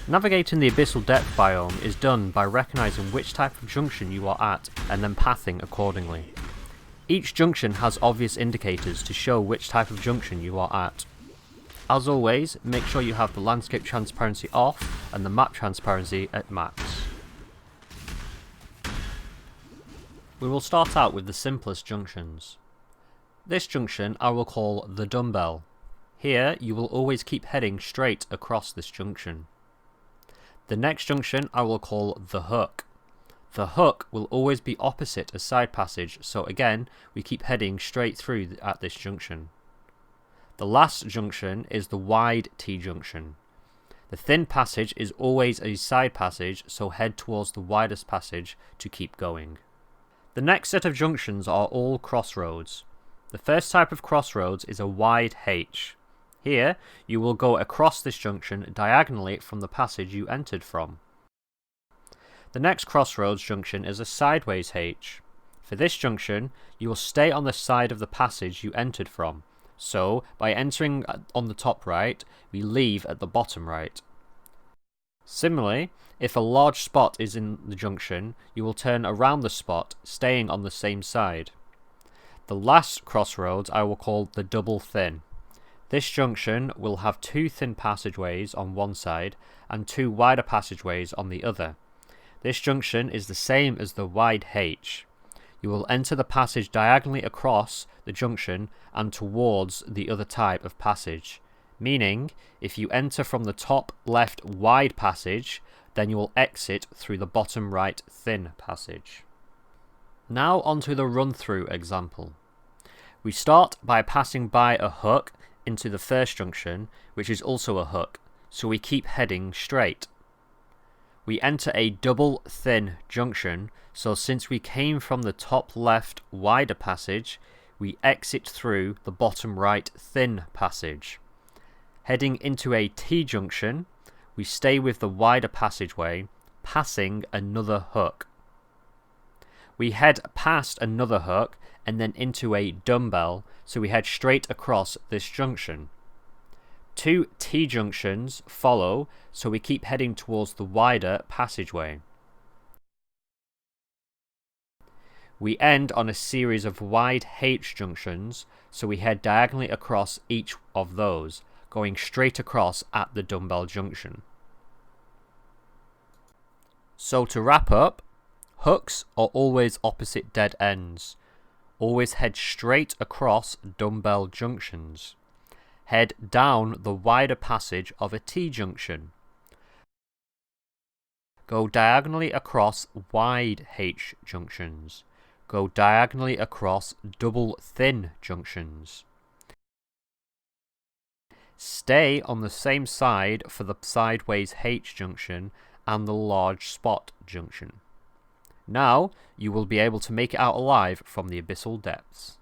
Navigating the Abyssal Depth biome is done by recognising which type of junction you are at and then pathing accordingly. Each junction has obvious indicators to show which type of junction you are at. As always, make sure you have the landscape transparency off and the map transparency at max. We will start out with the simplest junctions. This junction I will call the dumbbell. Here you will always keep heading straight across this junction. The next junction I will call the hook. The hook will always be opposite a side passage, so again we keep heading straight through at this junction. The last junction is the wide T-junction. The thin passage is always a side passage, so head towards the widest passage to keep going. The next set of junctions are all crossroads. The first type of crossroads is a wide H. Here, you will go across this junction diagonally from the passage you entered from. The next crossroads junction is a sideways H. For this junction, you will stay on the side of the passage you entered from. So, by entering on the top right, we leave at the bottom right. Similarly, if a large spot is in the junction, you will turn around the spot, staying on the same side. The last crossroads I will call the double thin. This junction will have two thin passageways on one side and two wider passageways on the other. This junction is the same as the wide H. You will enter the passage diagonally across the junction and towards the other type of passage, meaning if you enter from the top left wide passage, then you will exit through the bottom right thin passage. Now onto the run-through example. We start by passing by a hook into the first junction, which is also a hook, so we keep heading straight. We enter a double thin junction, so since we came from the top left wider passage, we exit through the bottom right thin passage. Heading into a T-junction, we stay with the wider passageway, passing another hook. We head past another hook and then into a dumbbell, so we head straight across this junction. Two T-junctions follow, so we keep heading towards the wider passageway. We end on a series of wide H-junctions, so we head diagonally across each of those, going straight across at the dumbbell junction. So to wrap up, hooks are always opposite dead ends. Always head straight across dumbbell junctions. Head down the wider passage of a T-junction. Go diagonally across wide H-junctions. Go diagonally across double thin junctions. Stay on the same side for the sideways H-junction and the large spot junction. Now, you will be able to make it out alive from the Abyssal Depths.